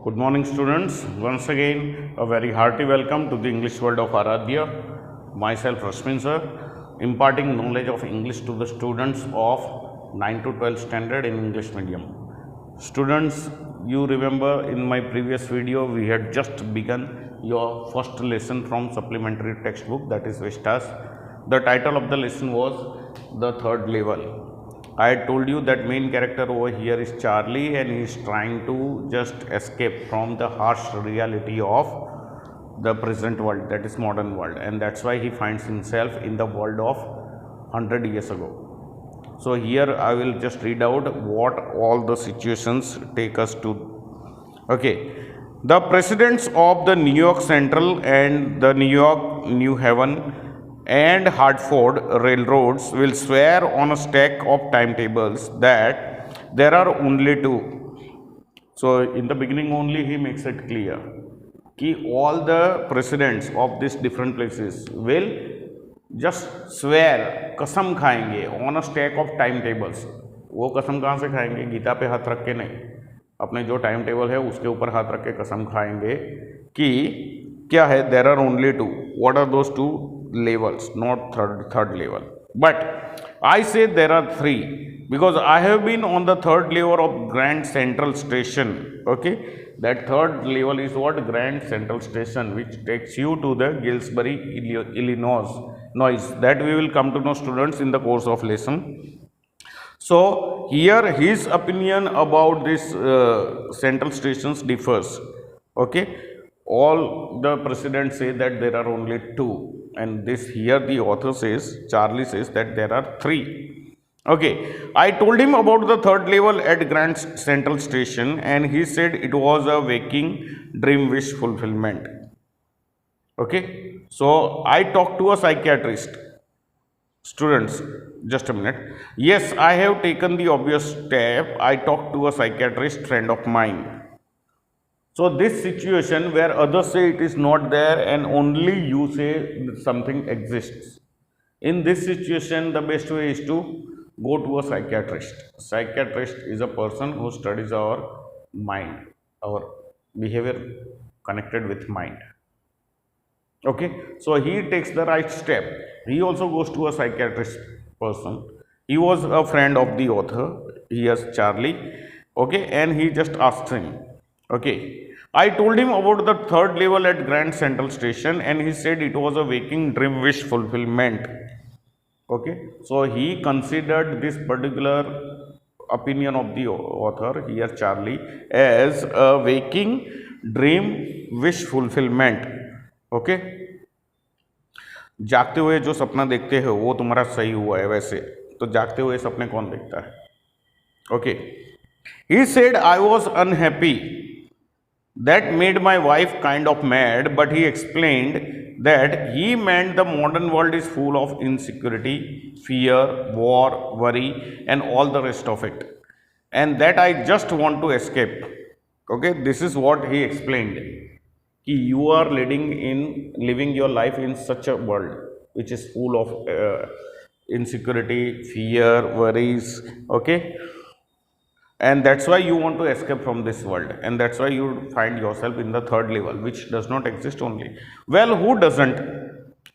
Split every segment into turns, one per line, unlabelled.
Good morning, students. Once again, a very hearty welcome to the English world of Aradhya. Myself, Rashmin sir, imparting knowledge of English to the students of 9 to 12 standard in English medium. Students, you remember in my previous video, we had just begun your first lesson from supplementary textbook, that is Vistas. The title of the lesson was The Third Level. I had told you that main character over here is Charlie and he is trying to just escape from the harsh reality of the present world, that is modern world, and that's why he finds himself in the world of 100 years ago. So here I will just read out what all the situations take us to. Okay, the presidents of the New York Central and the New York New Haven and Hartford railroads will swear on a stack of timetables that there are only two. So in the beginning only he makes it clear कि all the presidents of these different places will just swear, कसम खाएंगे on a stack of timetables. वो कसम कहाँ से खाएंगे? गीता पे हाथ रख के नहीं, अपने जो टाइम टेबल है उसके ऊपर हाथ रख के कसम खाएंगे कि क्या है, there are only two. What are those two levels? Not third level. But I say there are three because I have been on the third level of Grand Central Station. Okay, that third level is what? Grand Central Station, which takes you to the Galesburg, Illinois. That we will come to know, students, in the course of lesson. So here his opinion about this central stations differs. Okay, all the presidents say that there are only two, and this here the author says, Charlie says that there are three. Okay, I told him about the third level at Grand Central Station and he said it was a waking dream wish fulfillment. Okay, so I talked to a psychiatrist. Students, just a minute. Yes, I have taken the obvious step. I talked to a psychiatrist friend of mine. So this situation where others say it is not there and only you say something exists. In this situation, the best way is to go to a psychiatrist. Psychiatrist is a person who studies our mind, our behavior connected with mind. Okay, so he takes the right step. He also goes to a psychiatrist person. He was a friend of the author. He is Charlie. Okay, and he just asked him. Okay, I told him about the third level at Grand Central Station and he said it was a waking dream wish fulfillment. Okay, so he considered this particular opinion of the author, here Charlie, as a waking dream wish fulfillment. Okay, जागते हुए जो सपना देखते हो वो तुम्हारा सही हुआ है. वैसे तो जागते हुए सपने कौन देखता है? Okay, he said I was unhappy, that made my wife kind of mad, but he explained that he meant the modern world is full of insecurity, fear, war, worry and all the rest of it, and that I just want to escape. Okay, this is what he explained, कि you are living your life in such a world which is full of insecurity, fear, worries. Okay, and that's why you want to escape from this world, and that's why you find yourself in the third level, which does not exist only. Well, who doesn't?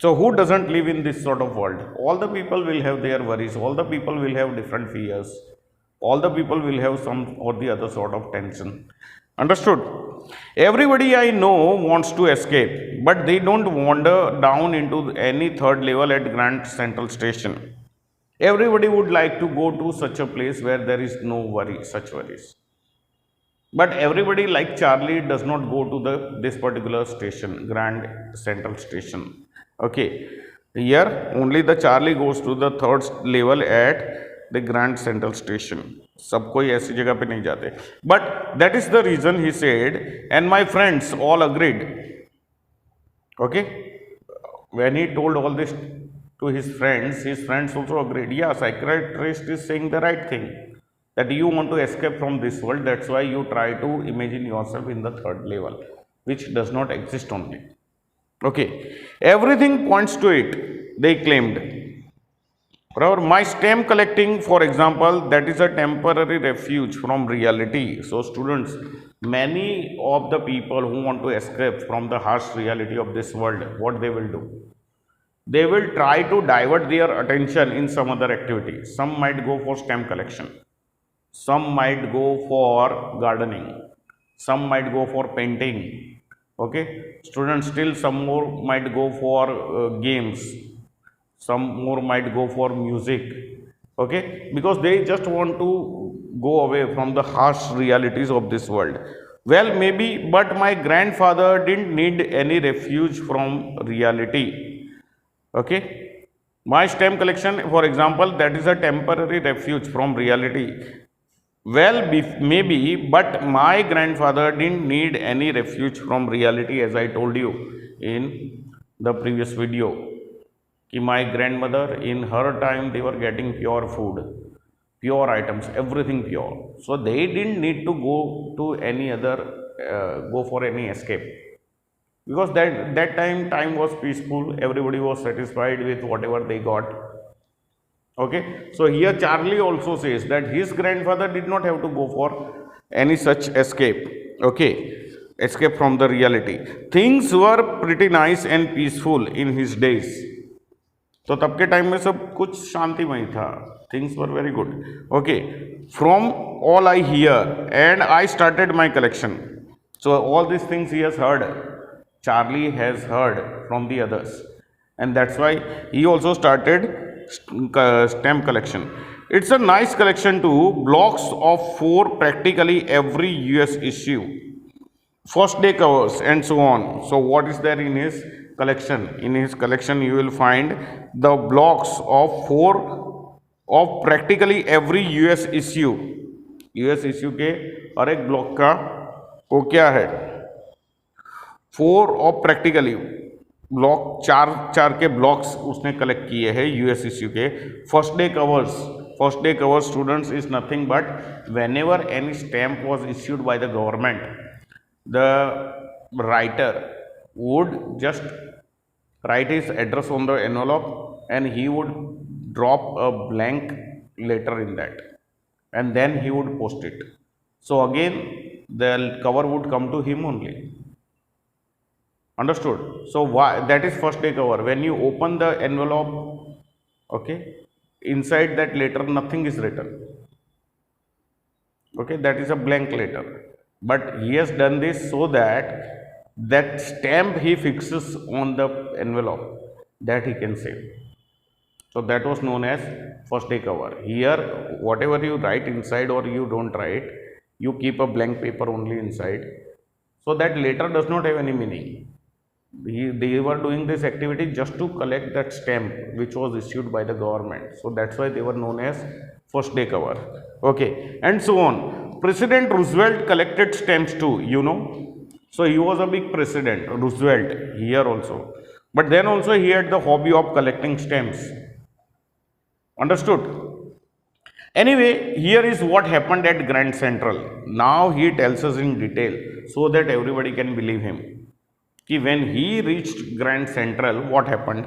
So who doesn't live in this sort of world? All the people will have their worries, all the people will have different fears, all the people will have some or the other sort of tension. Understood? Everybody I know wants to escape, but they don't wander down into any third level at Grand Central Station. Everybody would like to go to such a place where there is no worry, such worries. But everybody like Charlie does not go to this particular station, Grand Central Station. Okay, here only the Charlie goes to the third level at the Grand Central Station. सब कोई ऐसी जगह पे नहीं जाते. But that is the reason he said, and my friends all agreed. Okay, when he told all this to his friends also agreed. Yeah, psychiatrist is saying the right thing, that you want to escape from this world, that's why you try to imagine yourself in the third level, which does not exist only. Okay, everything points to it, they claimed. Bro, my stamp collecting, for example, that is a temporary refuge from reality. So, students, many of the people who want to escape from the harsh reality of this world, what they will do? They will try to divert their attention in some other activity. Some might go for stamp collection, some might go for gardening, some might go for painting. Okay, students, still some more might go for games, some more might go for music. Okay, because they just want to go away from the harsh realities of this world. Well, maybe, but my grandfather didn't need any refuge from reality. Okay, my stamp collection, for example, that is a temporary refuge from reality. Well, maybe, but my grandfather didn't need any refuge from reality, as I told you in the previous video. कि my grandmother, in her time, they were getting pure food, pure items, everything pure. So they didn't need to go to any other, go for any escape, because that time was peaceful. Everybody was satisfied with whatever they got. Okay, so here Charlie also says that his grandfather did not have to go for any such escape. Okay, escape from the reality. Things were pretty nice and peaceful in his days. तो तब के time में सब कुछ शांतिमय था. Things were very good. Okay, from all I hear and I started my collection. So all this things he has heard, Charlie has heard from the others, and that's why he also started stamp collection. It's a nice collection too. Blocks of 4 practically every US issue, first day covers, and so on. So what is there in his collection? In his collection you will find the blocks of 4 of practically every US issue. US issue के हर एक block का वो क्या है? 4 of practically block, चार के blocks उसने collect किए हैं यूएस इश्यू के. First day covers students is nothing but when ever any stamp was issued by the government, the writer would just write his address on the envelope and he would drop a blank letter in that, and then he would post it. So again the cover would come to him only. Understood? So why that is first day cover. When you open the envelope, okay, inside that letter nothing is written. Okay, that is a blank letter, but he has done this so that stamp he fixes on the envelope that he can save. So that was known as first day cover. Here whatever you write inside or you don't write, you keep a blank paper only inside, so that letter does not have any meaning. They were doing this activity just to collect that stamp which was issued by the government. So that's why they were known as first day cover. Okay, and so on. President Roosevelt collected stamps too, you know. So he was a big president, Roosevelt, here also. But then also he had the hobby of collecting stamps. Understood? Anyway, here is what happened at Grand Central. Now he tells us in detail so that everybody can believe him. Ki when he reached Grand Central, what happened?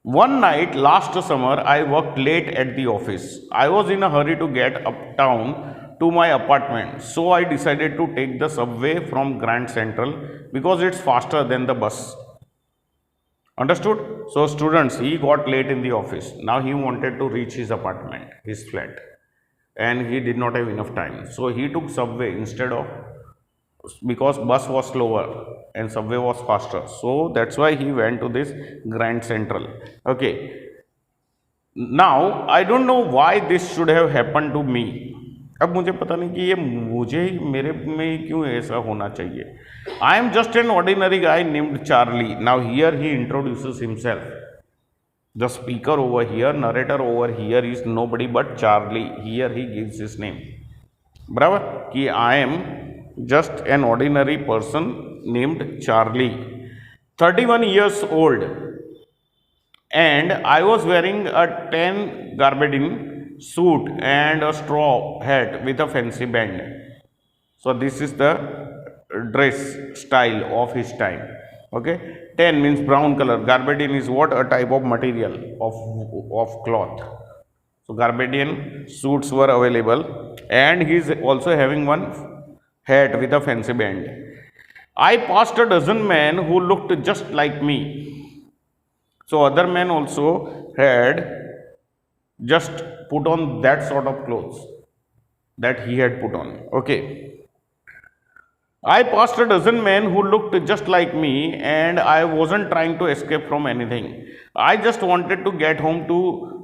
One night last summer, I worked late at the office. I was in a hurry to get uptown to my apartment, so I decided to take the subway from Grand Central because it's faster than the bus. Understood? So students, he got late in the office. Now he wanted to reach his apartment, his flat, and he did not have enough time. So he took subway instead of, because bus was slower and subway was faster. So that's why he went to this Grand Central. Okay. Now I don't know why this should have happened to me. अब मुझे पता नहीं कि ये मुझे ही, मेरे में ही क्यों ऐसा होना चाहिए. I am just an ordinary guy named Charlie. Now here he introduces himself. The speaker over here, narrator over here is nobody but Charlie. Here he gives his name. बराबर कि I am just an ordinary person named Charlie, 31 years old, and I was wearing a tan gabardine suit and a straw hat with a fancy band. So this is the dress style of his time. Okay, tan means brown color. Gabardine is what? A type of material of cloth. So Garbadian suits were available, and he is also having one hat with a fancy band. I passed a dozen men who looked just like me. So other men also had just put on that sort of clothes that he had put on. Okay. I passed a dozen men who looked just like me, and I wasn't trying to escape from anything. I just wanted to get home to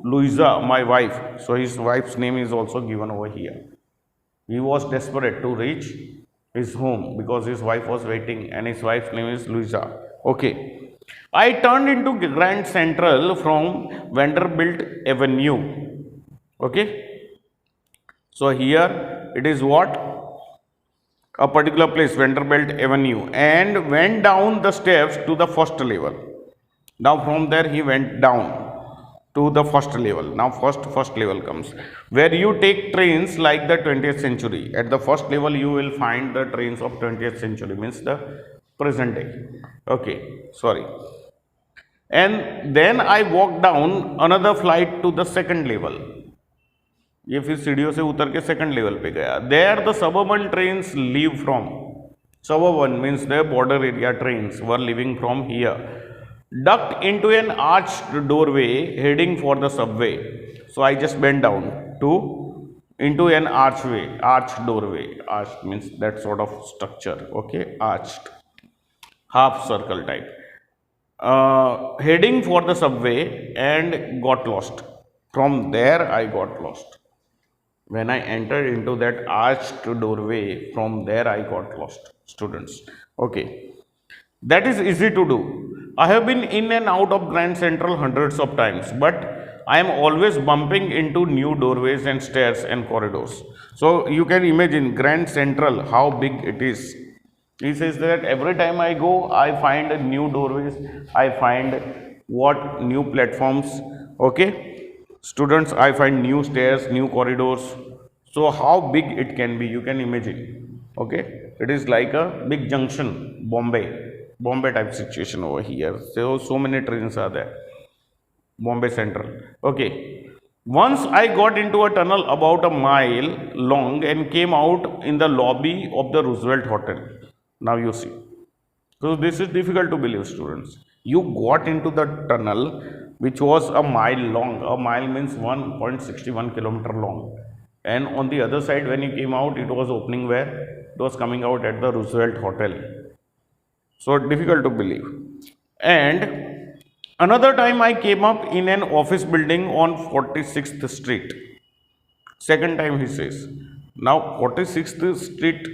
Louisa, my wife. So his wife's name is also given over here. He was desperate to reach his home because his wife was waiting, and his wife's name is Louisa. Okay. I turned into Grand Central from Vanderbilt Avenue. Okay. So here it is what? A particular place, Vanderbilt Avenue, and went down the steps to the first level. Now from there he went down to the first level. Now first level comes, where you take trains like the 20th century. At the first level you will find the trains of 20th century, means the present day. Okay, sorry. And then I walked down another flight to the second level. ये फिर सीढ़ियों से उतर के second level पे गया. There the suburban trains leave from. Suburban means the border area trains were living from here. Ducked into an arched doorway heading for the subway. So I just bend down to into an archway, arched doorway. Arched means that sort of structure. Okay, arched, half circle type. Heading for the subway and got lost. From there I got lost. When I entered into that arched doorway, from there I got lost, students. Okay, that is easy to do. I have been in and out of Grand Central hundreds of times, but I am always bumping into new doorways and stairs and corridors. So you can imagine Grand Central, how big it is. He says that every time I go, I find new doorways, I find what, new platforms. Okay, students, I find new stairs, new corridors. So how big it can be, you can imagine. Okay, it is like a big junction, Bombay type situation over here. So many trains are there. Bombay Central. Okay, once I got into a tunnel about a mile long and came out in the lobby of the Roosevelt Hotel. Now you see, so this is difficult to believe, students. You got into the tunnel which was a mile long. A mile means 1.61 kilometer long, and on the other side when you came out, it was opening where? It was coming out at the Roosevelt Hotel. So difficult to believe. And another time I came up in an office building on 46th Street. Second time he says. Now 46th Street,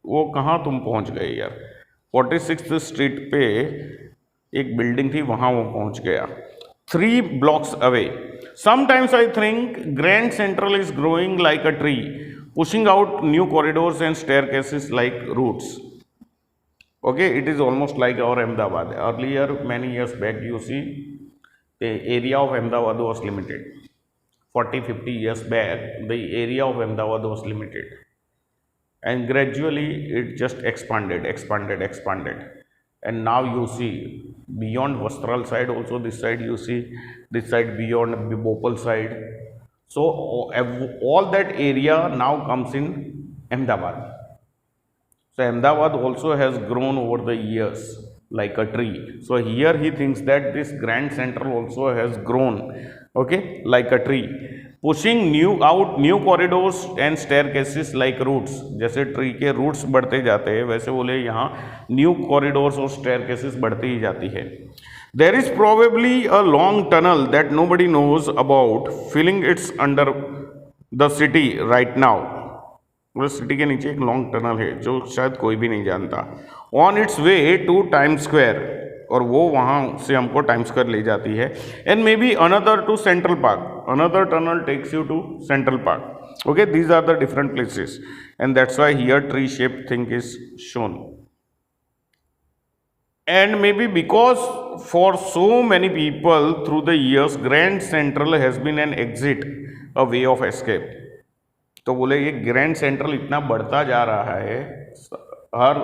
वो कहाँ तुम पहुँच गए यार? 46th Street पे एक building थी, वहाँ वो पहुँच गया. 3 blocks away. Sometimes I think Grand Central is growing like a tree, pushing out new corridors and staircases like roots. Okay, it is almost like our Ahmedabad. Earlier, many years back, you see, the area of Ahmedabad was limited. 40-50 years back, the area of Ahmedabad was limited. And gradually, it just expanded. And now you see, beyond Vastral side also, this side you see, this side beyond Bhopal side. So, all that area now comes in Ahmedabad. So Ahmedabad also has grown over the years like a tree. So here he thinks that this Grand Central also has grown, okay, like a tree, pushing new corridors and staircases like roots. जैसे tree के roots बढ़ते जाते हैं, वैसे बोले यहाँ new corridors और staircases बढ़ती ही जाती है. There is probably a long tunnel that nobody knows about, filling its under the city right now. City के नीचे एक लॉन्ग टनल है जो शायद कोई भी नहीं जानता. On its way to Time Square, और वो वहाँ से हमको टाइम स्क्वायर ले जाती है. And maybe another to Central Park. Another tunnel takes you to Central Park. Okay, these are the different places, and that's why here tree shape thing is shown. And maybe because for so many people through the years Grand Central has been an exit, a way of escape. तो बोले ये grand central इतना बढ़ता जा रहा है, हर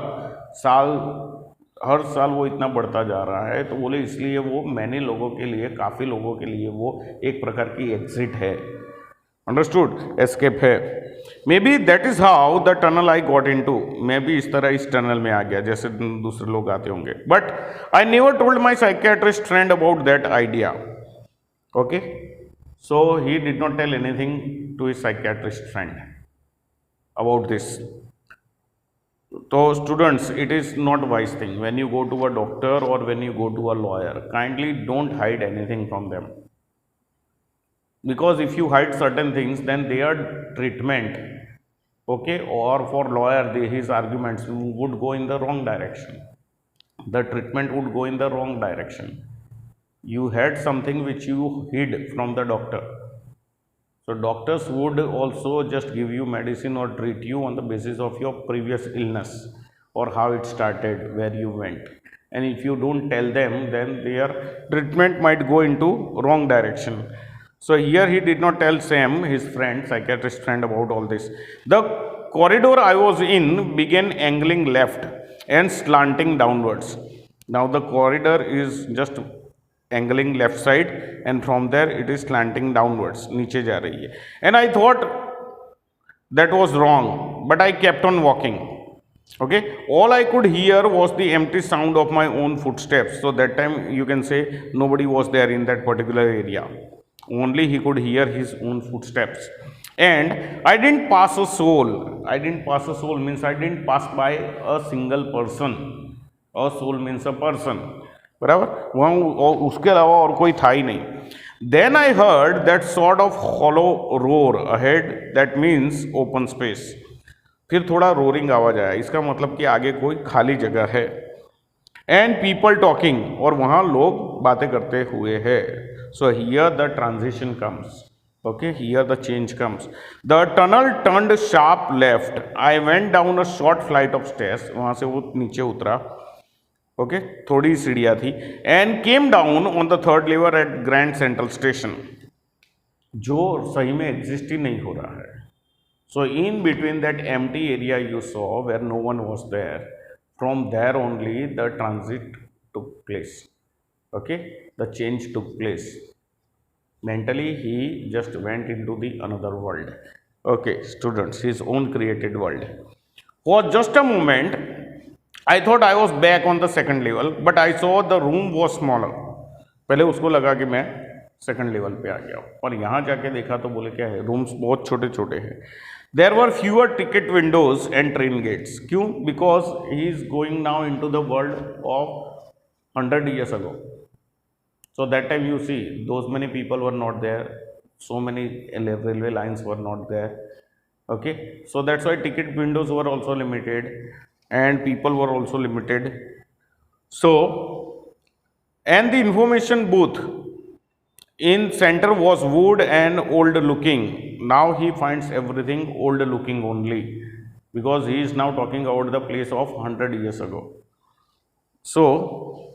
साल वो इतना बढ़ता जा रहा है, तो बोले इसलिए वो मैनी लोगों के लिए, काफ़ी लोगों के लिए वो एक प्रकार की एग्जिट है. अंडरस्टूड, एस्केप है। Maybe that is how the tunnel I got into, maybe इस तरह इस टनल में आ गया जैसे दूसरे लोग आते होंगे। But I never told my psychiatrist friend about that idea. Okay, so he did not tell anything to his psychiatrist friend about this. तो students, it is not wise thing when you go to a doctor और when you go to a lawyer, kindly don't hide anything from them, because if you hide certain things then their treatment, okay, or for lawyer his arguments would go in the wrong direction, the treatment would go in the wrong direction. You had something which you hid from the doctor, so doctors would also just give you medicine or treat you on the basis of your previous illness or how it started, where you went, and if you don't tell them then their treatment might go into wrong direction. So here he did not tell Sam, his friend, psychiatrist friend, about all this. The corridor I was in began angling left and slanting downwards. Now the corridor is just angling left side and from there it is slanting downwards, नीचे जा रही है. And I thought that was wrong, but I kept on walking. Okay, all I could hear was the empty sound of my own footsteps. So that time you can say nobody was there in that particular area. Only he could hear his own footsteps. And I didn't pass a soul. I didn't pass a soul means I didn't pass by a single person. A soul means a person. बराबर, वहाँ उसके अलावा और कोई था ही नहीं. Then I heard that sort of hollow roar ahead. That means open space. फिर थोड़ा रोरिंग आवाज आया, इसका मतलब कि आगे कोई खाली जगह है. And people talking, और वहाँ लोग बातें करते हुए हैं. So here the transition comes. Okay, here the change comes. The tunnel turned sharp left. I went down a short flight of stairs. वहाँ से वो नीचे उतरा. Okay, थोड़ी सीढ़ियाँ थी. And came down on the third level at Grand Central Station. जो सही में exist ही नहीं हो रहा है. So in between that empty area you saw where no one was there, from there only the transit took place. Okay, the change took place. Mentally he just went into the another world. Okay, students, his own created world. For just a moment I thought I was back on the second level, but I saw the room was smaller. पहले उसको लगा कि मैं second level पे आ गया, और यहाँ जाके देखा तो बोले क्या है, रूम्स बहुत छोटे छोटे हैं. There were fewer ticket windows and train gates. क्यों? Because he is going now into the world of 100 years ago. So that time you see those many people were not there, so many railway lines were not there. Okay, so that's why ticket windows were also limited and people were also limited. So, and the information booth in center was wood and old looking. Now he finds everything old looking only, because he is now talking about the place of 100 years ago. So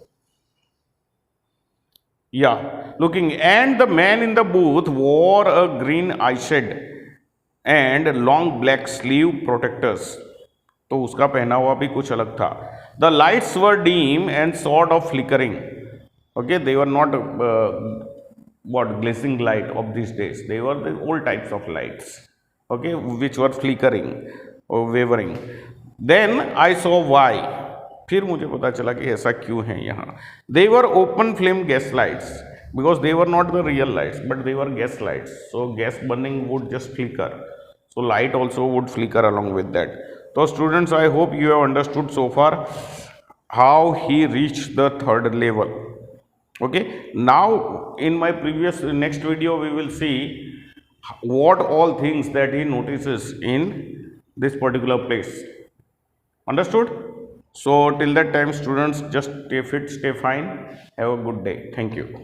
yeah, looking, and the man in the booth wore a green eyeshed and long black sleeve protectors. तो उसका पहना हुआ भी कुछ अलग था. The lights were dim and sort of flickering. Okay, they were not what glistening light of these days. They were the old types of lights. Okay, which were flickering or wavering. Then I saw why. फिर मुझे पता चला कि ऐसा क्यों है यहाँ. They were open flame gas lights, because they were not the real lights, but they were gas lights. So gas burning would just flicker. So light also would flicker along with that. So students, I hope you have understood so far how he reached the third level. Okay. Now in my next video we will see what all things that he notices in this particular place. Understood? So till that time, students, just stay fit, stay fine. Have a good day. Thank you.